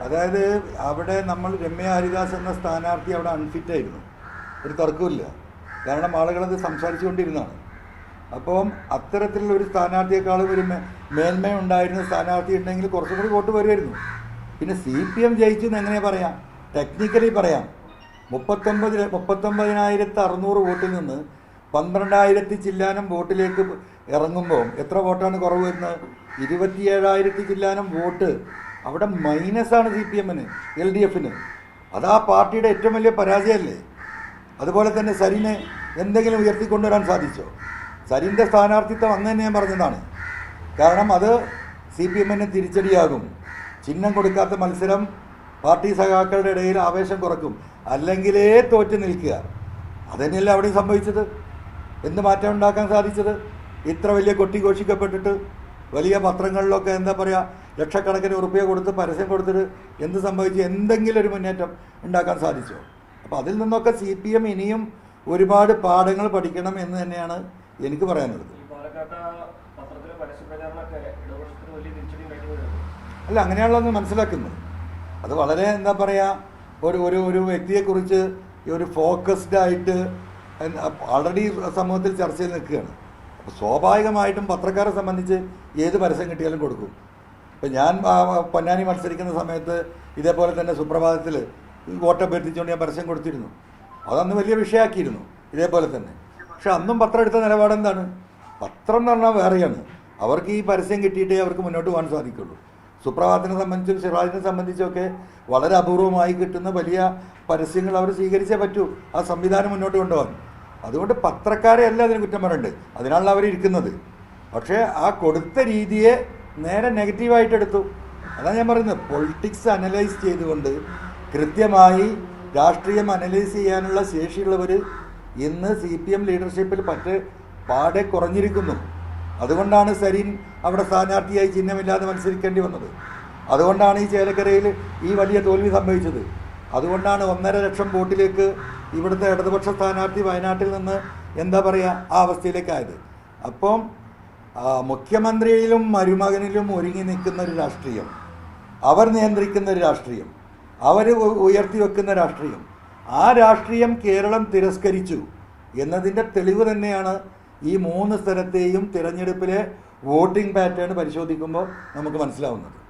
അതായത് അവിടെ നമ്മൾ രമ്യ ഹരിദാസ് എന്ന സ്ഥാനാർത്ഥി അവിടെ അൺഫിറ്റായിരുന്നു, ഒരു തർക്കമില്ല. കാരണം ആളുകളത് സംസാരിച്ചുകൊണ്ടിരുന്നതാണ്. അപ്പം അത്തരത്തിലുള്ള ഒരു സ്ഥാനാർത്ഥിയെക്കാളും ഒരു മേന്മ ഉണ്ടായിരുന്ന സ്ഥാനാർത്ഥി ഉണ്ടെങ്കിൽ കുറച്ചും കൂടി വോട്ട് വരുമായിരുന്നു. പിന്നെ CPM ജയിച്ചു എന്ന് എങ്ങനെ പറയാം? ടെക്നിക്കലി പറയാം. 39,600 വോട്ടിൽ നിന്ന് 12,000 ചില്ലാനം വോട്ടിലേക്ക് ഇറങ്ങുമ്പോൾ എത്ര വോട്ടാണ് കുറവ് വരുന്നത്? 27,000 ചില്ലാനം വോട്ട് അവിടെ മൈനസാണ് CPM-ന്, LDF-ന്. അത് ആ പാർട്ടിയുടെ ഏറ്റവും വലിയ പരാജയമല്ലേ? അതുപോലെ തന്നെ സരിനെ എന്തെങ്കിലും ഉയർത്തിക്കൊണ്ടുവരാൻ സാധിച്ചോ? സരിൻ്റെ സ്ഥാനാർത്ഥിത്വം അന്ന് തന്നെ ഞാൻ പറഞ്ഞതാണ്. കാരണം അത് CPM-ന് തിരിച്ചടിയാകും. ചിഹ്നം കൊടുക്കാത്ത മത്സരം പാർട്ടി സഖാക്കളുടെ ഇടയിൽ ആവേശം കുറക്കും, അല്ലെങ്കിലേ തോറ്റ് നിൽക്കുക. അതുതന്നെയല്ലേ അവിടെയും സംഭവിച്ചത്. എന്ത് മാറ്റം ഉണ്ടാക്കാൻ സാധിച്ചത്? ഇത്ര വലിയ കൊട്ടിഘോഷിക്കപ്പെട്ടിട്ട് വലിയ പത്രങ്ങളിലൊക്കെ എന്താ പറയുക, ലക്ഷക്കണക്കിന് ഉറുപ്പിക കൊടുത്ത് പരസ്യം കൊടുത്തിട്ട് എന്ത് സംഭവിച്ചു? എന്തെങ്കിലും ഒരു മുന്നേറ്റം ഉണ്ടാക്കാൻ സാധിച്ചോ? അപ്പോൾ അതിൽ നിന്നൊക്കെ CPM ഇനിയും ഒരുപാട് പാഠങ്ങൾ പഠിക്കണം എന്ന് തന്നെയാണ് എനിക്ക് പറയാനുള്ളത്. അല്ല, അങ്ങനെയാണല്ലോ മനസ്സിലാക്കുന്നത്. അത് വളരെ എന്താ പറയുക, ഒരു വ്യക്തിയെക്കുറിച്ച് ഒരു ഫോക്കസ്ഡ് ആയിട്ട് ആൾറെഡി സമൂഹത്തിൽ ചർച്ചയിൽ നിൽക്കുകയാണ്. അപ്പോൾ സ്വാഭാവികമായിട്ടും പത്രക്കാരെ സംബന്ധിച്ച് ഏത് പരസ്യം കിട്ടിയാലും കൊടുക്കും. ഇപ്പം ഞാൻ പൊന്നാനി മത്സരിക്കുന്ന സമയത്ത് ഇതേപോലെ തന്നെ സുപ്രഭാതത്തിൽ വോട്ടഭ്യർത്ഥിച്ചുകൊണ്ട് ഞാൻ പരസ്യം കൊടുത്തിരുന്നു. അതന്ന് വലിയ വിഷയമാക്കിയിരുന്നു ഇതേപോലെ തന്നെ. പക്ഷെ അന്നും പത്രം എടുത്ത നിലപാടെന്താണ്? പത്രം എന്ന് പറഞ്ഞാൽ വേറെയാണ്. അവർക്ക് ഈ പരസ്യം കിട്ടിയിട്ടേ അവർക്ക് മുന്നോട്ട് പോകാൻ സാധിക്കുള്ളൂ. സുപ്രഭാതത്തിനെ സംബന്ധിച്ചും സിറാജിനെ സംബന്ധിച്ചൊക്കെ വളരെ അപൂർവമായി കിട്ടുന്ന വലിയ പരസ്യങ്ങൾ അവർ സ്വീകരിച്ചേ പറ്റൂ ആ സംവിധാനം മുന്നോട്ട് കൊണ്ടുപോകാൻ. അതുകൊണ്ട് പത്രക്കാരെ അല്ല അതിന് കുറ്റം പറയുന്നുണ്ട്, അതിനാണല്ലോ അവരിയ്ക്കുന്നത്. പക്ഷേ ആ കൊടുത്ത രീതിയെ നേരെ നെഗറ്റീവായിട്ട് എടുത്തു. അതാണ് ഞാൻ പറയുന്നത്. പൊളിറ്റിക്സ് അനലൈസ് ചെയ്തുകൊണ്ട് കൃത്യമായി രാഷ്ട്രീയം അനലൈസ് ചെയ്യാനുള്ള ശേഷിയുള്ളവർ ഇന്ന് CPM ലീഡർഷിപ്പിൽ പാടെ കുറഞ്ഞിരിക്കുന്നു. അതുകൊണ്ടാണ് സരിൻ അവിടെ സ്ഥാനാർത്ഥിയായി ചിഹ്നമില്ലാതെ മത്സരിക്കേണ്ടി വന്നത്. അതുകൊണ്ടാണ് ഈ ചേലക്കരയിൽ ഈ വലിയ തോൽവി സംഭവിച്ചത്. അതുകൊണ്ടാണ് 1.5 ലക്ഷം വോട്ടിലേക്ക് ഇവിടുത്തെ ഇടതുപക്ഷ സ്ഥാനാർത്ഥി വയനാട്ടിൽ നിന്ന് എന്താ പറയുക ആ അവസ്ഥയിലേക്കായത്. അപ്പം മുഖ്യമന്ത്രിയിലും മരുമകനിലും ഒരുങ്ങി നിൽക്കുന്ന ഒരു രാഷ്ട്രീയം, അവർ നിയന്ത്രിക്കുന്ന ഒരു രാഷ്ട്രീയം, അവർ ഉയർത്തി വെക്കുന്ന രാഷ്ട്രീയം, ആ രാഷ്ട്രീയം കേരളം തിരസ്കരിച്ചു എന്നതിൻ്റെ തെളിവ് തന്നെയാണ് ഈ 3 സ്ഥലത്തെയും തിരഞ്ഞെടുപ്പിലെ വോട്ടിംഗ് പാറ്റേൺ പരിശോധിക്കുമ്പോൾ നമുക്ക് മനസ്സിലാവുന്നത്.